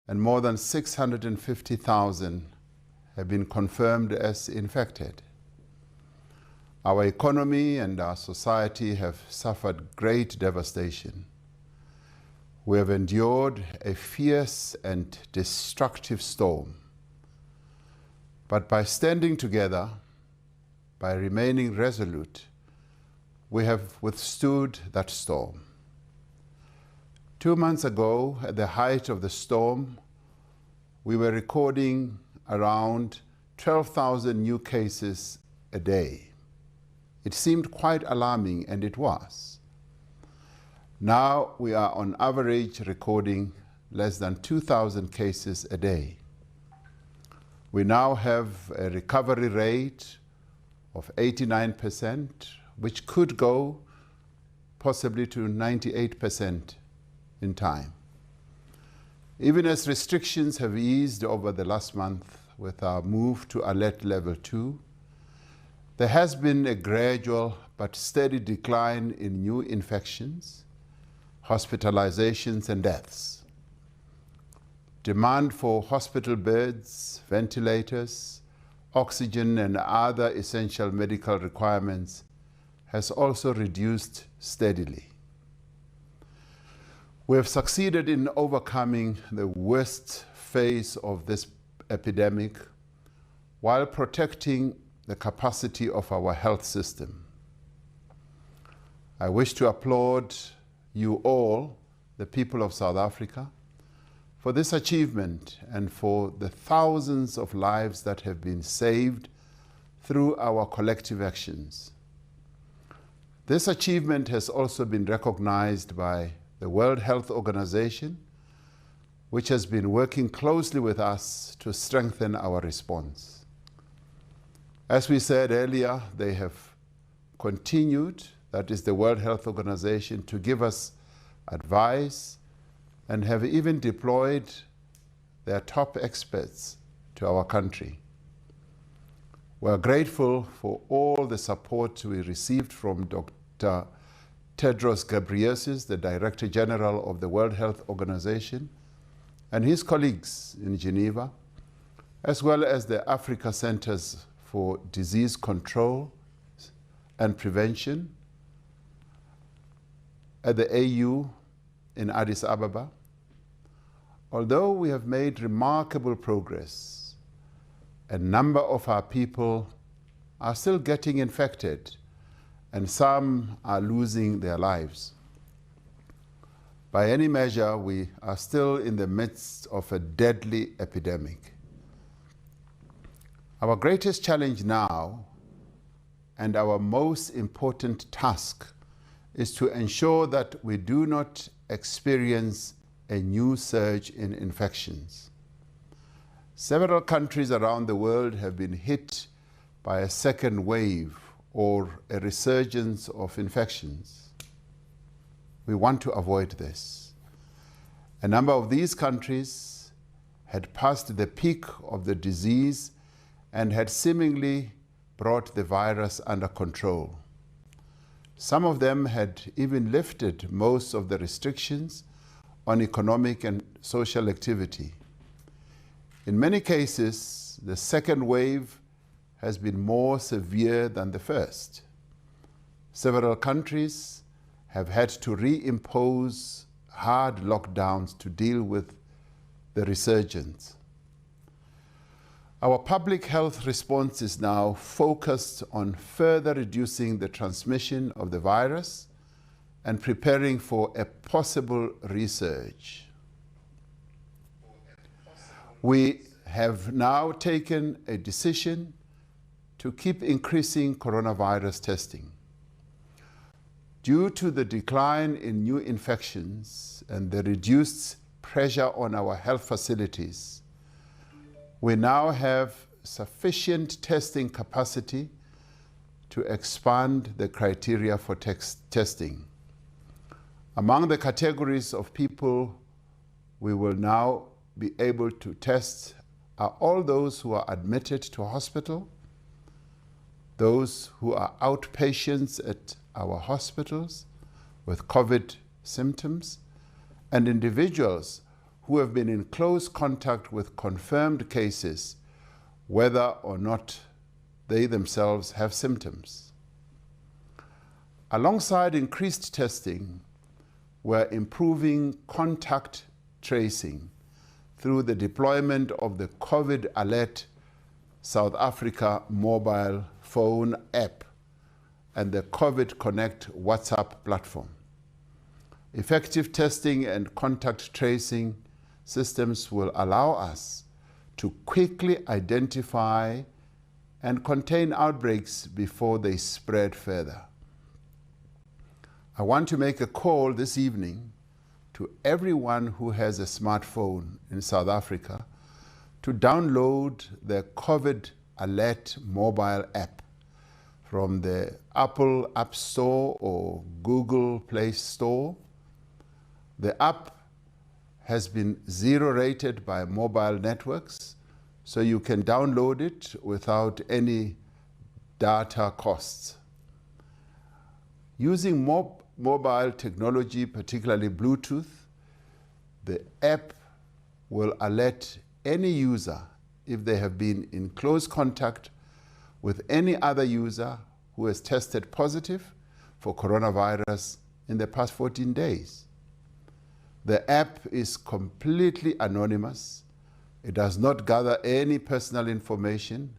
and more than 650,000 have been confirmed as infected. Our economy and our society have suffered great devastation. We have endured a fierce and destructive storm. But by standing together, by remaining resolute, we have withstood that storm. 2 months ago, at the height of the storm, we were recording around 12,000 new cases a day. It seemed quite alarming, and it was. Now we are on average recording less than 2,000 cases a day. We now have a recovery rate of 89%, which could go possibly to 98% in time. Even as restrictions have eased over the last month with our move to alert level 2, there has been a gradual but steady decline in new infections, hospitalizations, and deaths. Demand for hospital beds, ventilators, oxygen, and other essential medical requirements has also reduced steadily. We have succeeded in overcoming the worst phase of this epidemic while protecting the capacity of our health system. I wish to applaud you all, the people of South Africa, for this achievement and for the thousands of lives that have been saved through our collective actions. This achievement has also been recognized by the World Health Organization, which has been working closely with us to strengthen our response. As we said earlier, they have continued, that is the World Health Organization, to give us advice and have even deployed their top experts to our country. We are grateful for all the support we received from Dr. Tedros Ghebreyesus, the Director General of the World Health Organization, and his colleagues in Geneva, as well as the Africa Centers for Disease Control and Prevention at the AU in Addis Ababa. Although we have made remarkable progress, a number of our people are still getting infected, and some are losing their lives. By any measure, we are still in the midst of a deadly epidemic. Our greatest challenge now, and our most important task, is to ensure that we do not experience a new surge in infections. Several countries around the world have been hit by a second wave or a resurgence of infections. We want to avoid this. A number of these countries had passed the peak of the disease and had seemingly brought the virus under control. Some of them had even lifted most of the restrictions on economic and social activity. In many cases, the second wave has been more severe than the first. Several countries have had to reimpose hard lockdowns to deal with the resurgence. Our public health response is now focused on further reducing the transmission of the virus and preparing for a possible resurge. We have now taken a decision to keep increasing coronavirus testing. Due to the decline in new infections and the reduced pressure on our health facilities, we now have sufficient testing capacity to expand the criteria for testing. Among the categories of people we will now be able to test are all those who are admitted to a hospital, those who are outpatients at our hospitals with COVID symptoms, and individuals who have been in close contact with confirmed cases, whether or not they themselves have symptoms. Alongside increased testing, we're improving contact tracing through the deployment of the COVID Alert South Africa mobile phone app and the COVID Connect WhatsApp platform. Effective testing and contact tracing systems will allow us to quickly identify and contain outbreaks before they spread further. I want to make a call this evening to everyone who has a smartphone in South Africa to download the COVID Alert mobile app from the Apple App Store or Google Play Store. The app has been zero rated by mobile networks, so you can download it without any data costs. Using mobile technology, particularly Bluetooth, the app will alert any user if they have been in close contact with any other user who has tested positive for coronavirus in the past 14 days. The app is completely anonymous. It does not gather any personal information,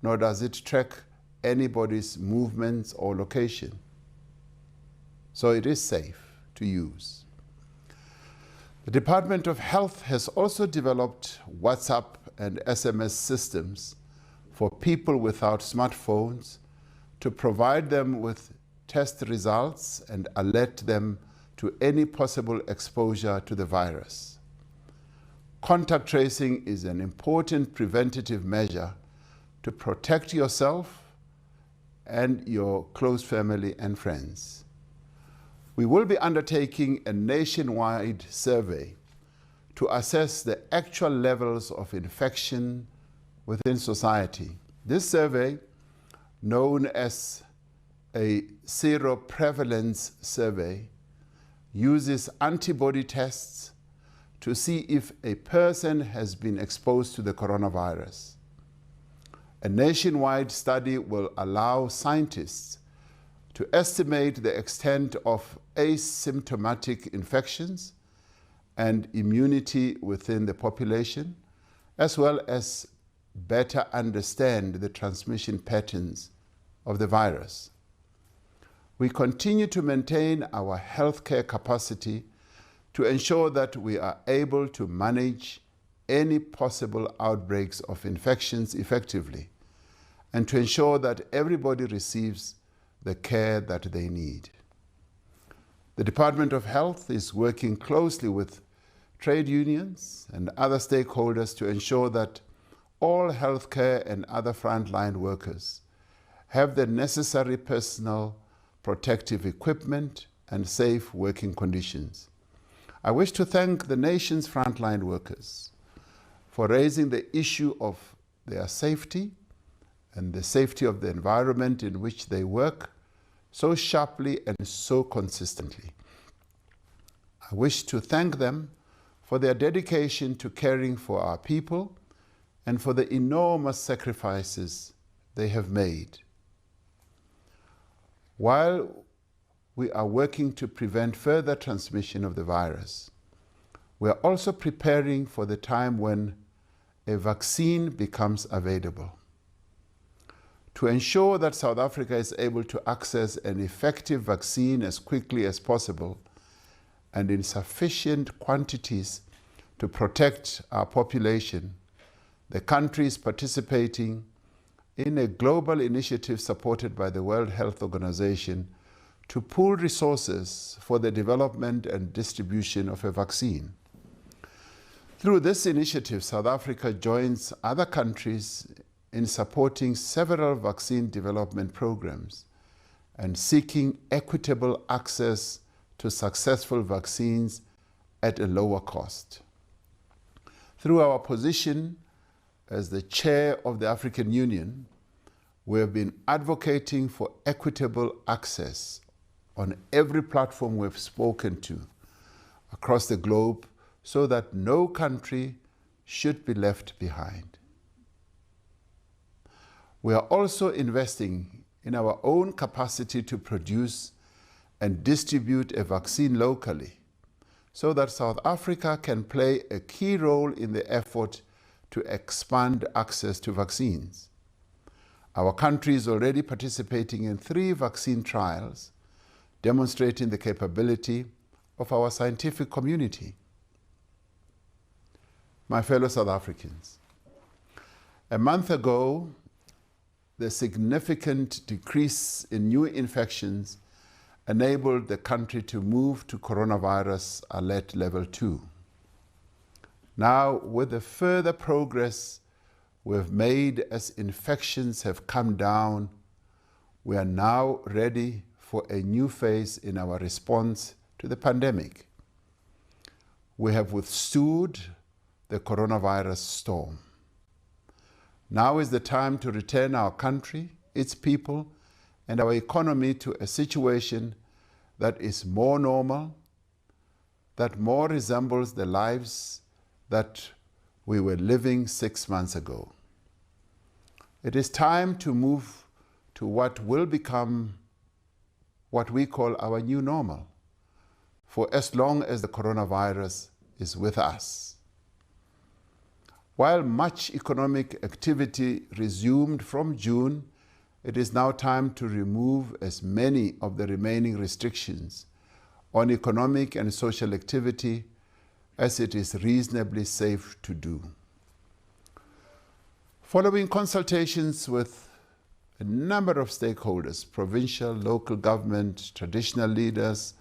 nor does it track anybody's movements or location. So it is safe to use. The Department of Health has also developed WhatsApp and SMS systems for people without smartphones to provide them with test results and alert them to any possible exposure to the virus. Contact tracing is an important preventative measure to protect yourself and your close family and friends. We will be undertaking a nationwide survey to assess the actual levels of infection within society. This survey, known as a seroprevalence survey, uses antibody tests to see if a person has been exposed to the coronavirus. A nationwide study will allow scientists to estimate the extent of asymptomatic infections and immunity within the population, as well as better understand the transmission patterns of the virus. We continue to maintain our healthcare capacity to ensure that we are able to manage any possible outbreaks of infections effectively and to ensure that everybody receives the care that they need. The Department of Health is working closely with trade unions and other stakeholders to ensure that all healthcare and other frontline workers have the necessary personal protective equipment and safe working conditions. I wish to thank the nation's frontline workers for raising the issue of their safety and the safety of the environment in which they work so sharply and so consistently. I wish to thank them for their dedication to caring for our people and for the enormous sacrifices they have made. While we are working to prevent further transmission of the virus, we are also preparing for the time when a vaccine becomes available. To ensure that South Africa is able to access an effective vaccine as quickly as possible and in sufficient quantities to protect our population, the country is participating in a global initiative supported by the World Health Organization to pool resources for the development and distribution of a vaccine. Through this initiative, South Africa joins other countries in supporting several vaccine development programs and seeking equitable access to successful vaccines at a lower cost. Through our position as the chair of the African Union, we have been advocating for equitable access on every platform we've spoken to across the globe so that no country should be left behind. We are also investing in our own capacity to produce and distribute a vaccine locally, so that South Africa can play a key role in the effort to expand access to vaccines. Our country is already participating in 3 vaccine trials, demonstrating the capability of our scientific community. My fellow South Africans, a month ago, the significant decrease in new infections enabled the country to move to coronavirus alert level 2. Now, with the further progress we've made as infections have come down, we are now ready for a new phase in our response to the pandemic. We have withstood the coronavirus storm. Now is the time to return our country, its people, and our economy to a situation that is more normal, that more resembles the lives that we were living 6 months ago. It is time to move to what will become what we call our new normal, for as long as the coronavirus is with us. While much economic activity resumed from June, it is now time to remove as many of the remaining restrictions on economic and social activity as it is reasonably safe to do. Following consultations with a number of stakeholders, provincial, local government, traditional leaders,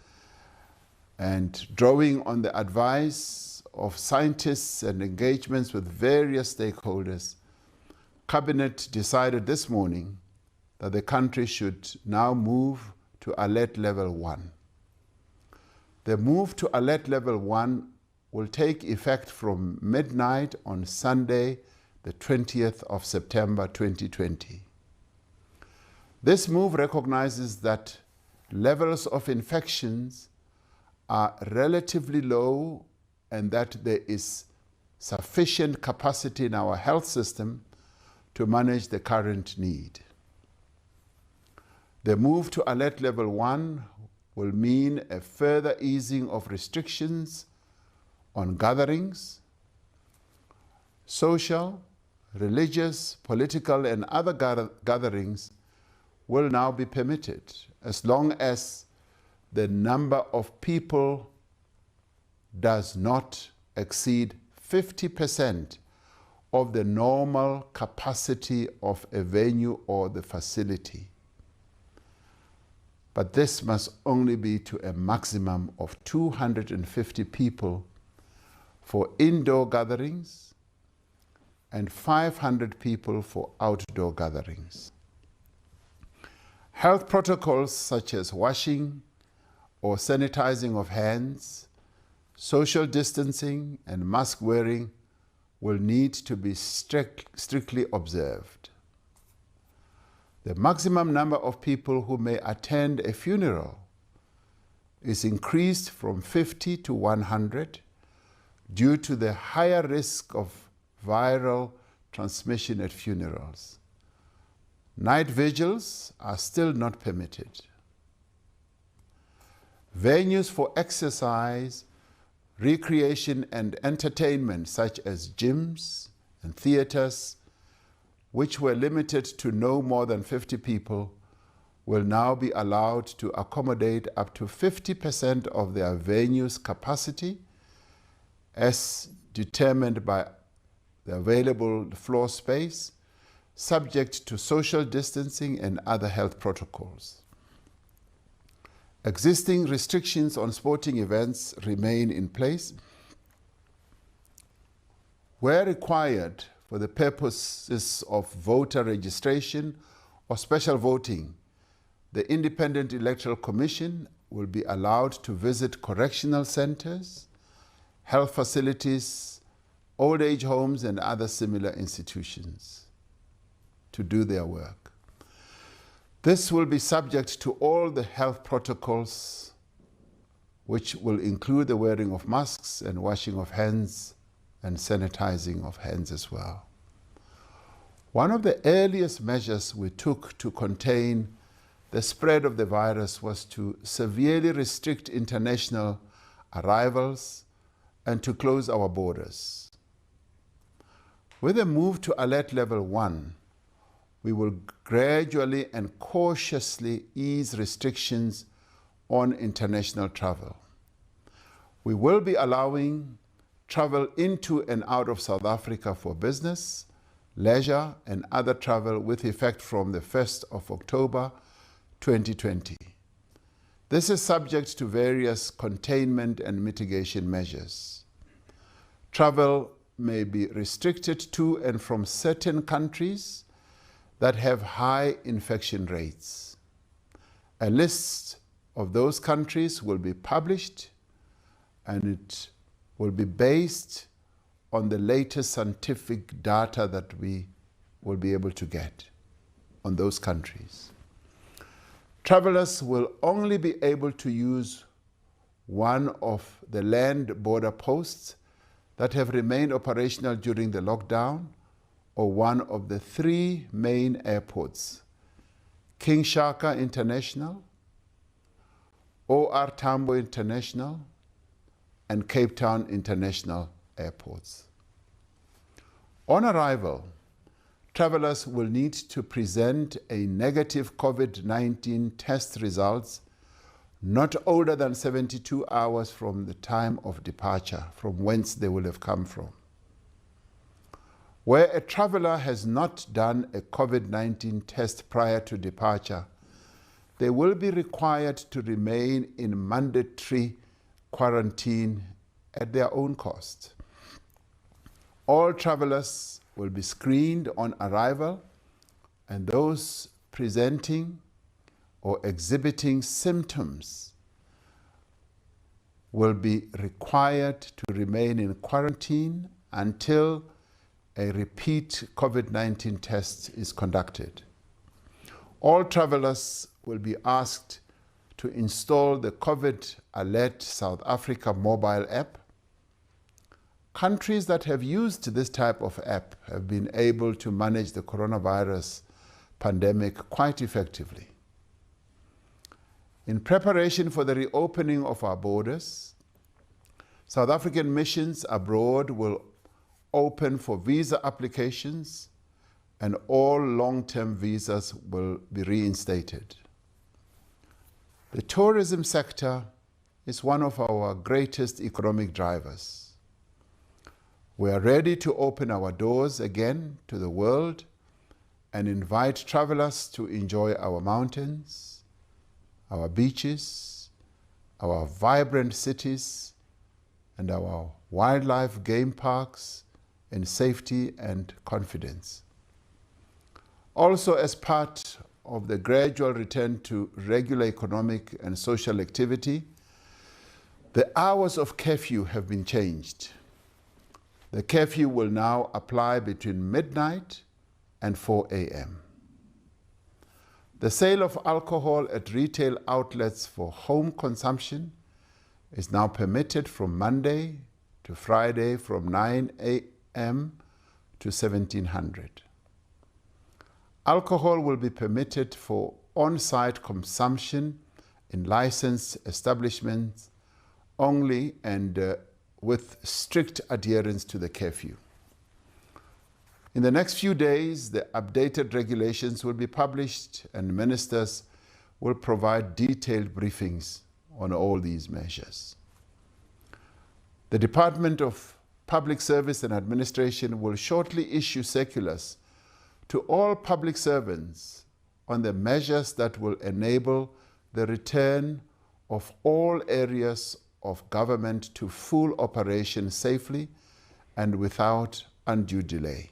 and drawing on the advice of scientists and engagements with various stakeholders, Cabinet decided this morning that the country should now move to alert level 1. The move to alert level 1 will take effect from midnight on Sunday, the 20th of September 2020. This move recognizes that levels of infections are relatively low and that there is sufficient capacity in our health system to manage the current need. The move to alert level 1 will mean a further easing of restrictions on gatherings. Social, religious, political, and other gatherings will now be permitted as long as the number of people does not exceed 50% of the normal capacity of a venue or the facility. But this must only be to a maximum of 250 people for indoor gatherings and 500 people for outdoor gatherings. Health protocols such as washing or sanitizing of hands, social distancing, and mask wearing will need to be strictly observed. The maximum number of people who may attend a funeral is increased from 50 to 100 due to the higher risk of viral transmission at funerals. Night vigils are still not permitted. Venues for exercise, recreation, and entertainment, such as gyms and theaters, which were limited to no more than 50 people, will now be allowed to accommodate up to 50% of their venue's capacity as determined by the available floor space, subject to social distancing and other health protocols. Existing restrictions on sporting events remain in place. Where required for the purposes of voter registration or special voting, the Independent Electoral Commission will be allowed to visit correctional centers, health facilities, old age homes, and other similar institutions to do their work. This will be subject to all the health protocols which will include the wearing of masks and washing of hands and sanitizing of hands as well. One of the earliest measures we took to contain the spread of the virus was to severely restrict international arrivals and to close our borders. With a move to alert level 1, we will gradually and cautiously ease restrictions on international travel. We will be allowing travel into and out of South Africa for business, leisure, and other travel with effect from the 1st of October 2020. This is subject to various containment and mitigation measures. Travel may be restricted to and from certain countries that have high infection rates. A list of those countries will be published, and it will be based on the latest scientific data that we will be able to get on those countries. Travelers will only be able to use one of the land border posts that have remained operational during the lockdown, or one of the 3 main airports: King Shaka International, OR Tambo International, and Cape Town International airports. On arrival, travelers will need to present a negative COVID-19 test results not older than 72 hours from the time of departure, from whence they will have come from. Where a traveler has not done a COVID-19 test prior to departure, they will be required to remain in mandatory quarantine at their own cost. All travelers will be screened on arrival, and those presenting or exhibiting symptoms will be required to remain in quarantine until a repeat COVID-19 test is conducted. All travelers will be asked to install the COVID Alert South Africa mobile app. Countries that have used this type of app have been able to manage the coronavirus pandemic quite effectively. In preparation for the reopening of our borders, South African missions abroad will open for visa applications, and all long-term visas will be reinstated. The tourism sector is one of our greatest economic drivers. We are ready to open our doors again to the world and invite travelers to enjoy our mountains, our beaches, our vibrant cities, and our wildlife game parks in safety and confidence. Also, as part of the gradual return to regular economic and social activity, the hours of curfew have been changed. The curfew will now apply between midnight and 4 a.m. The sale of alcohol at retail outlets for home consumption is now permitted from Monday to Friday from 9 a.m. to 1700. Alcohol will be permitted for on-site consumption in licensed establishments only, and with strict adherence to the curfew. In the next few days, the updated regulations will be published, and ministers will provide detailed briefings on all these measures. The Department of Public Service and Administration will shortly issue circulars to all public servants on the measures that will enable the return of all areas of government to full operation safely and without undue delay.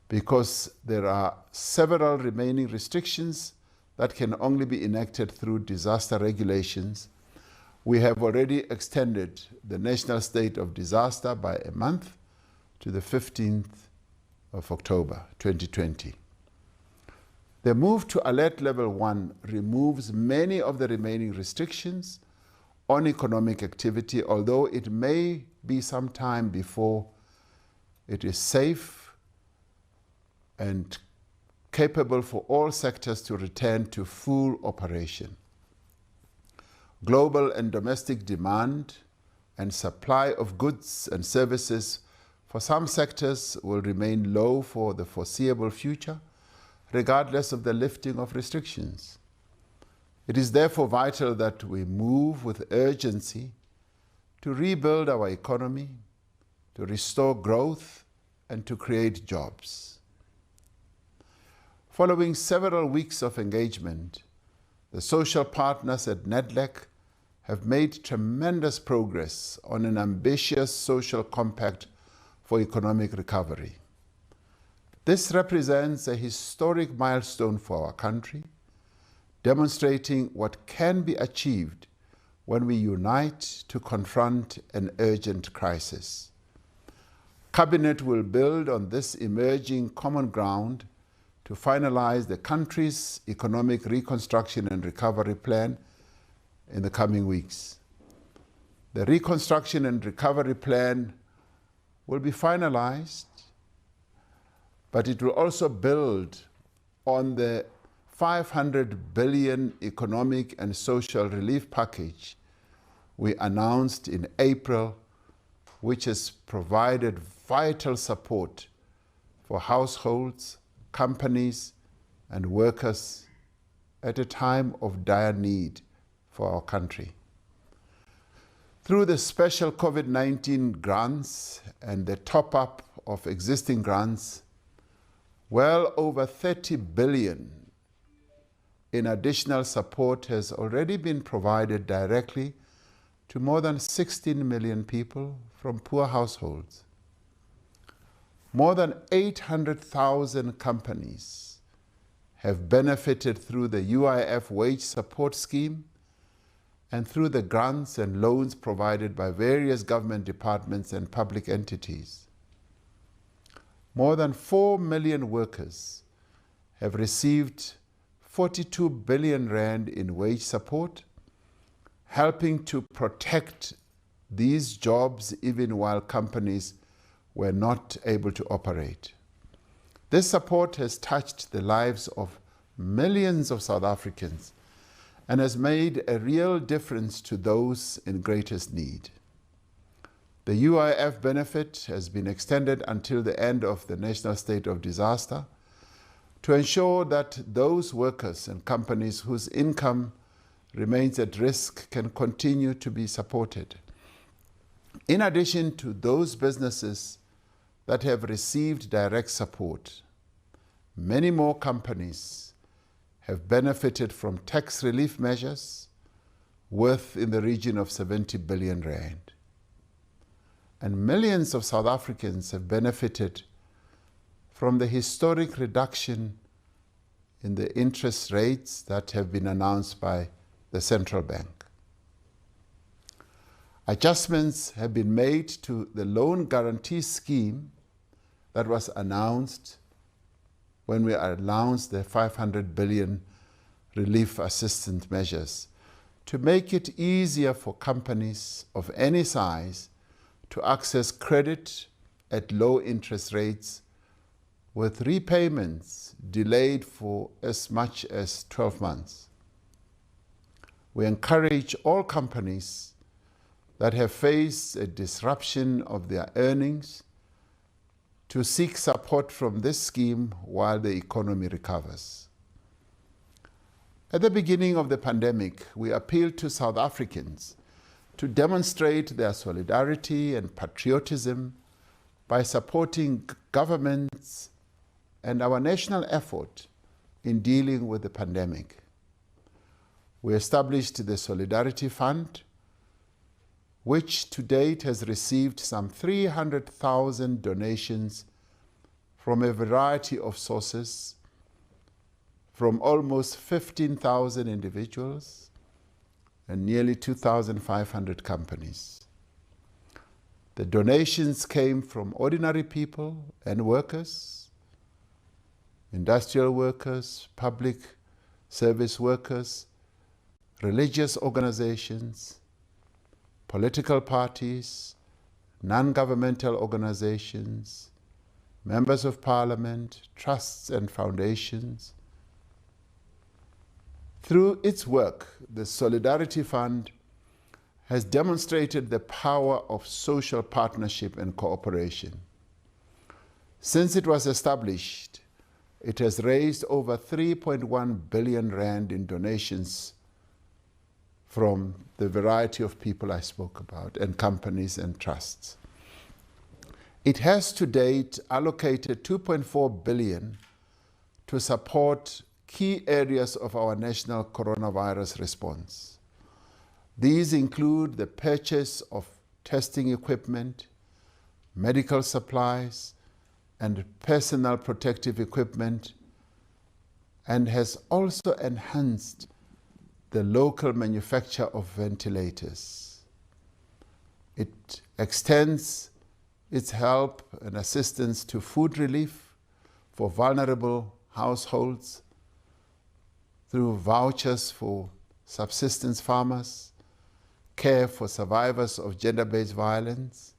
Because there are several remaining restrictions that can only be enacted through disaster regulations, we have already extended the national state of disaster by a month to the 15th of October 2020. The move to alert level 1 removes many of the remaining restrictions on economic activity, although it may be some time before it is safe and capable for all sectors to return to full operation. Global and domestic demand and supply of goods and services for some sectors will remain low for the foreseeable future, regardless of the lifting of restrictions. It is therefore vital that we move with urgency to rebuild our economy, to restore growth, and to create jobs. Following several weeks of engagement, the social partners at NEDLAC have made tremendous progress on an ambitious social compact for economic recovery. This represents a historic milestone for our country, demonstrating what can be achieved when we unite to confront an urgent crisis. Cabinet will build on this emerging common ground to finalize the country's economic reconstruction and recovery plan in the coming weeks. The reconstruction and recovery plan will be finalized, but it will also build on the 500 billion economic and social relief package we announced in April, which has provided vital support for households, companies, and workers at a time of dire need for our country. Through the special COVID-19 grants and the top-up of existing grants, well over 30 billion in additional support has already been provided directly to more than 16 million people from poor households. More than 800,000 companies have benefited through the UIF wage support scheme and through the grants and loans provided by various government departments and public entities. More than 4 million workers have received 42 billion rand in wage support, helping to protect these jobs even while companies were not able to operate. This support has touched the lives of millions of South Africans and has made a real difference to those in greatest need. The UIF benefit has been extended until the end of the national state of disaster to ensure that those workers and companies whose income remains at risk can continue to be supported. In addition to those businesses that have received direct support, many more companies have benefited from tax relief measures worth in the region of 70 billion rand. And millions of South Africans have benefited from the historic reduction in the interest rates that have been announced by the central bank. Adjustments have been made to the loan guarantee scheme that was announced when we announced the 500 billion relief assistance measures to make it easier for companies of any size to access credit at low interest rates with repayments delayed for as much as 12 months. We encourage all companies that have faced a disruption of their earnings to seek support from this scheme while the economy recovers. At the beginning of the pandemic, we appealed to South Africans to demonstrate their solidarity and patriotism by supporting governments and our national effort in dealing with the pandemic. We established the Solidarity Fund, which to date has received some 300,000 donations from a variety of sources, from almost 15,000 individuals and nearly 2,500 companies. The donations came from ordinary people and workers, industrial workers, public service workers, religious organizations, political parties, non-governmental organizations, members of parliament, trusts and foundations. Through its work, the Solidarity Fund has demonstrated the power of social partnership and cooperation. Since it was established, it has raised over 3.1 billion rand in donations from the variety of people I spoke about, and companies and trusts. It has to date allocated 2.4 billion to support key areas of our national coronavirus response. These include the purchase of testing equipment, medical supplies, and personal protective equipment, and has also enhanced the local manufacture of ventilators. It extends its help and assistance to food relief for vulnerable households through vouchers for subsistence farmers, care for survivors of gender-based violence,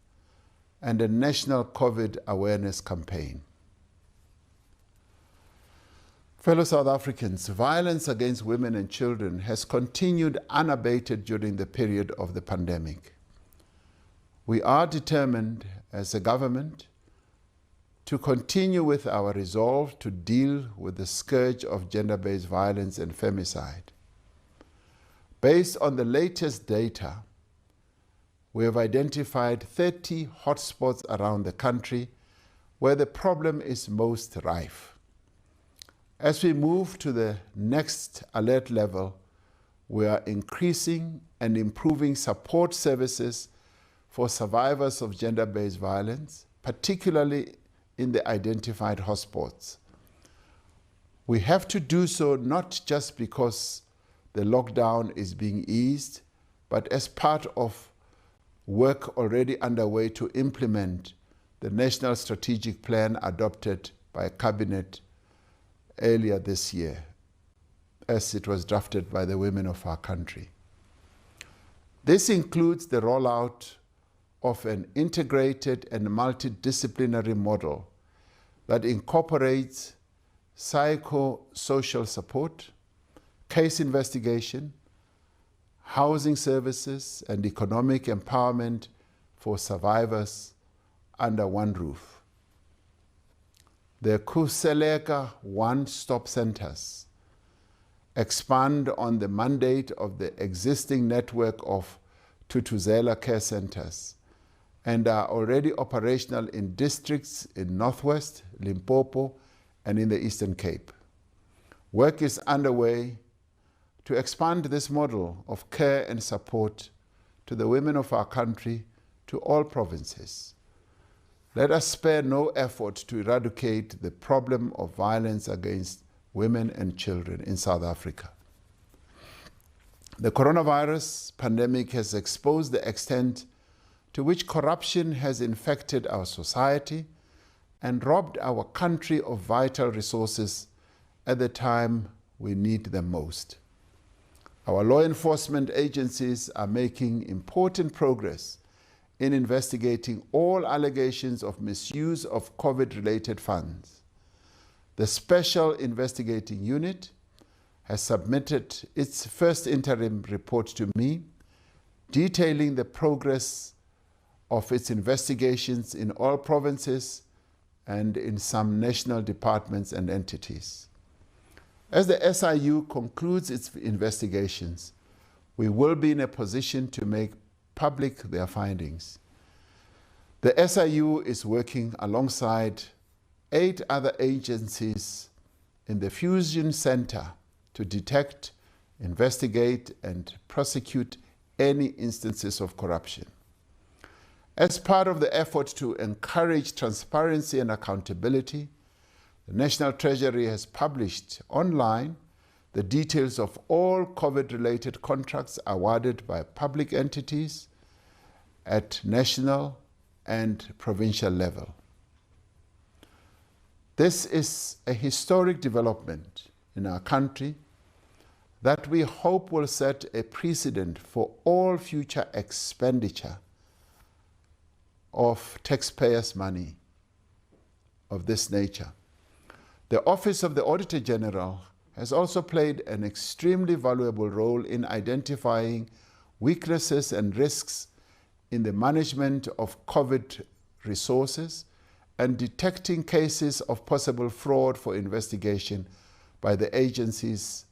and a national COVID awareness campaign. Fellow South Africans, violence against women and children has continued unabated during the period of the pandemic. We are determined as a government to continue with our resolve to deal with the scourge of gender-based violence and femicide. Based on the latest data, we have identified 30 hotspots around the country where the problem is most rife. As we move to the next alert level, we are increasing and improving support services for survivors of gender-based violence, particularly in the identified hotspots. We have to do so not just because the lockdown is being eased, but as part of work already underway to implement the National Strategic Plan adopted by Cabinet earlier this year, as it was drafted by the women of our country. This includes the rollout of an integrated and multidisciplinary model that incorporates psychosocial support, case investigation, housing services, and economic empowerment for survivors under one roof. The Khuseleka one-stop centers expand on the mandate of the existing network of Thuthuzela care centers and are already operational in districts in Northwest, Limpopo, and in the Eastern Cape. Work is underway to expand this model of care and support to the women of our country to all provinces. Let us spare no effort to eradicate the problem of violence against women and children in South Africa. The coronavirus pandemic has exposed the extent to which corruption has infected our society and robbed our country of vital resources at the time we need them most. Our law enforcement agencies are making important progress in investigating all allegations of misuse of COVID-related funds. The Special Investigating Unit has submitted its first interim report to me, detailing the progress of its investigations in all provinces and in some national departments and entities. As the SIU concludes its investigations, we will be in a position to make public their findings. The SIU is working alongside 8 other agencies in the Fusion Center to detect, investigate, and prosecute any instances of corruption. As part of the effort to encourage transparency and accountability, the National Treasury has published online the details of all COVID-related contracts awarded by public entities at national and provincial level. This is a historic development in our country that we hope will set a precedent for all future expenditure of taxpayers' money of this nature. The Office of the Auditor General has also played an extremely valuable role in identifying weaknesses and risks in the management of COVID resources and detecting cases of possible fraud for investigation by the agencies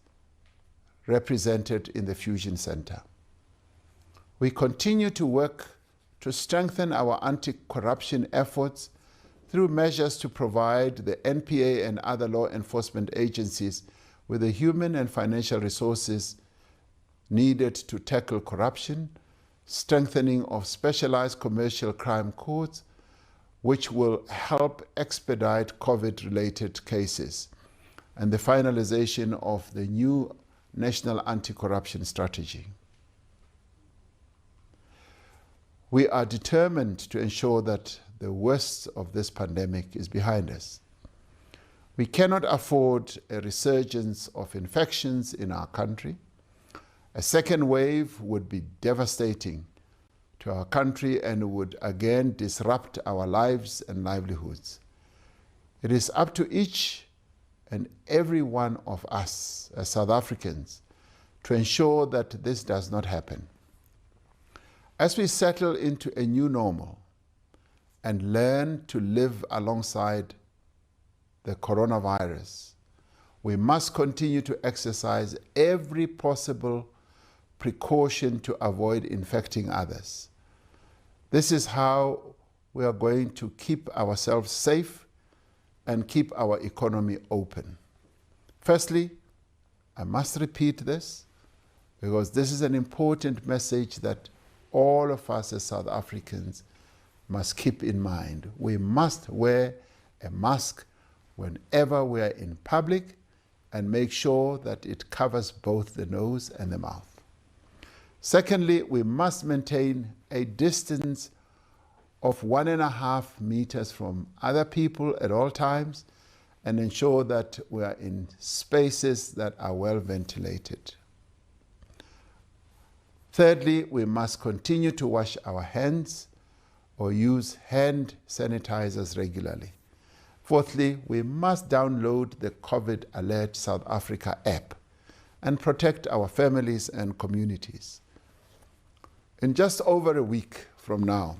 represented in the Fusion Center. We continue to work to strengthen our anti-corruption efforts through measures to provide the NPA and other law enforcement agencies with the human and financial resources needed to tackle corruption, strengthening of specialized commercial crime courts, which will help expedite COVID-related cases, and the finalization of the new National Anti-Corruption Strategy. We are determined to ensure that the worst of this pandemic is behind us. We cannot afford a resurgence of infections in our country. A second wave would be devastating to our country and would again disrupt our lives and livelihoods. It is up to each and every one of us as South Africans to ensure that this does not happen. As we settle into a new normal and learn to live alongside the coronavirus, we must continue to exercise every possible precaution to avoid infecting others. This is how we are going to keep ourselves safe and keep our economy open. Firstly, I must repeat this because this is an important message that all of us as South Africans must keep in mind. We must wear a mask whenever we are in public and make sure that it covers both the nose and the mouth. Secondly, we must maintain a distance of 1.5 meters from other people at all times and ensure that we are in spaces that are well ventilated. Thirdly, we must continue to wash our hands or use hand sanitizers regularly. Fourthly, we must download the COVID Alert South Africa app and protect our families and communities. In just over a week from now,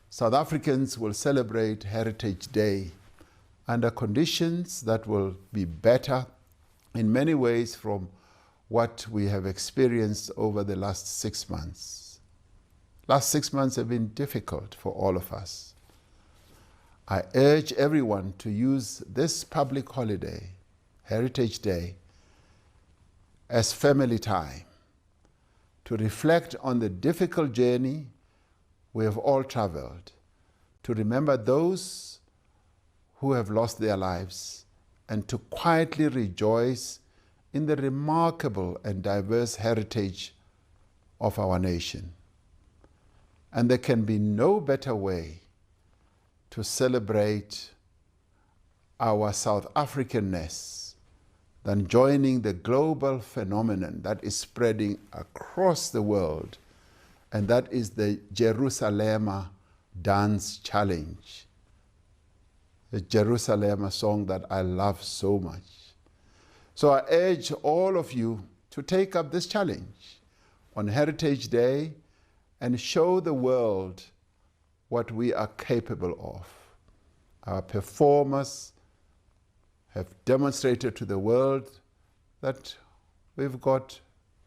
South Africans will celebrate Heritage Day under conditions that will be better in many ways from what we have experienced over the last 6 months. Last 6 months have been difficult for all of us. I urge everyone to use this public holiday, Heritage Day, as family time, to reflect on the difficult journey we have all traveled, to remember those who have lost their lives, and to quietly rejoice in the remarkable and diverse heritage of our nation. And there can be no better way to celebrate our South Africanness than joining the global phenomenon that is spreading across the world, and that is the Jerusalema Dance Challenge. The Jerusalema song that I love so much. So I urge all of you to take up this challenge on Heritage Day and show the world what we are capable of. Our performers have demonstrated to the world that we've got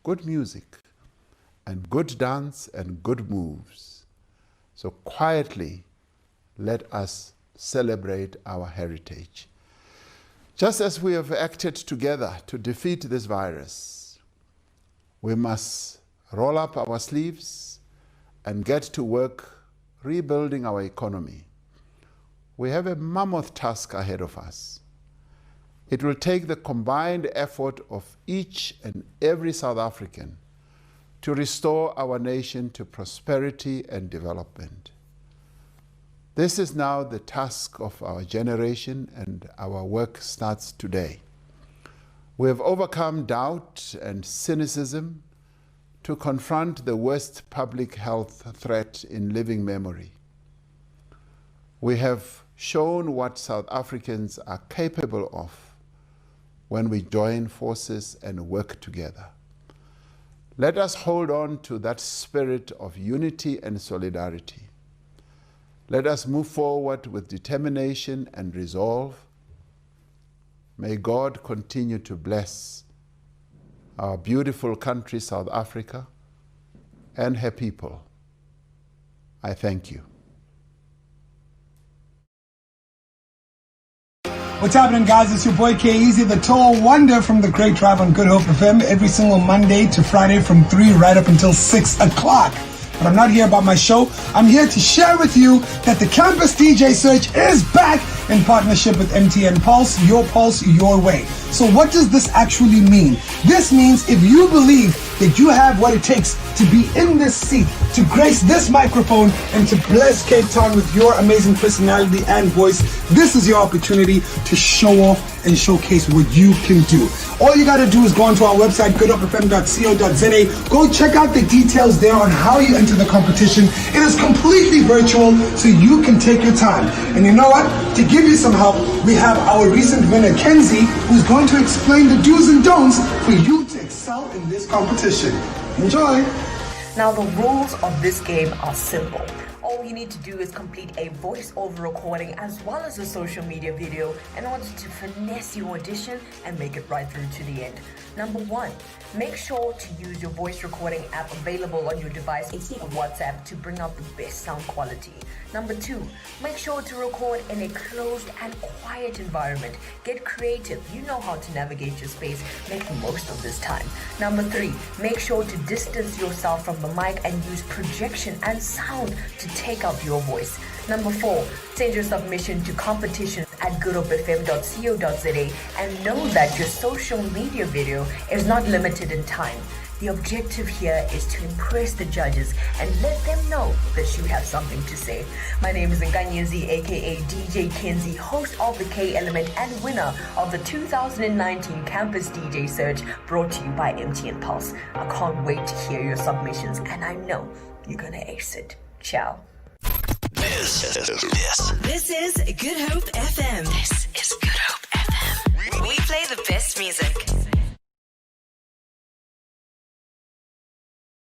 good music and good dance and good moves. So quietly, let us celebrate our heritage. Just as we have acted together to defeat this virus, we must roll up our sleeves and get to work rebuilding our economy. We have a mammoth task ahead of us. It will take the combined effort of each and every South African to restore our nation to prosperity and development. This is now the task of our generation, and our work starts today. We have overcome doubt and cynicism to confront the worst public health threat in living memory. We have shown what South Africans are capable of when we join forces and work together. Let us hold on to that spirit of unity and solidarity. Let us move forward with determination and resolve. May God continue to bless our beautiful country, South Africa, and her people. I thank you. What's happening, guys? It's your boy K-Easy, the tall wonder from the Great Drive on Good Hope FM, every single Monday to Friday from 3 right up until 6 o'clock. But I'm not here about my show. I'm here to share with you that the Campus DJ Search is back in partnership with MTN Pulse, your way. So what does this actually mean? This means if you believe that you have what it takes to be in this seat, to grace this microphone, and to bless Cape Town with your amazing personality and voice, this is your opportunity to show off and showcase what you can do. All you got to do is go onto our website, goodhopefm.co.za. Go check out the details there on how you enter the competition. It is completely virtual, so you can take your time. And you know what? To give you some help, we have our recent winner, Kenzie, who's going to explain the do's and don'ts for you to excel in this competition. Enjoy! Now, the rules of this game are simple. All you need to do is complete a voice-over recording as well as a social media video in order to finesse your audition and make it right through to the end. Number 1, make sure to use your voice recording app available on your device instead of WhatsApp to bring out the best sound quality. Number 2, make sure to record in a closed and quiet environment. Get creative. You know how to navigate your space. Make the most of this time. Number 3, make sure to distance yourself from the mic and use projection and sound to take out your voice. Number 4, send your submission to competitions@goodhopefm.co.za and know that your social media video is not limited in time. The objective here is to impress the judges and let them know that you have something to say. My name is Nkanyezi, aka DJ Kenzie, host of the K Element and winner of the 2019 Campus DJ Search, brought to you by MTN Pulse. I can't wait to hear your submissions, and I know you're gonna ace it. Ciao. This is Good Hope FM.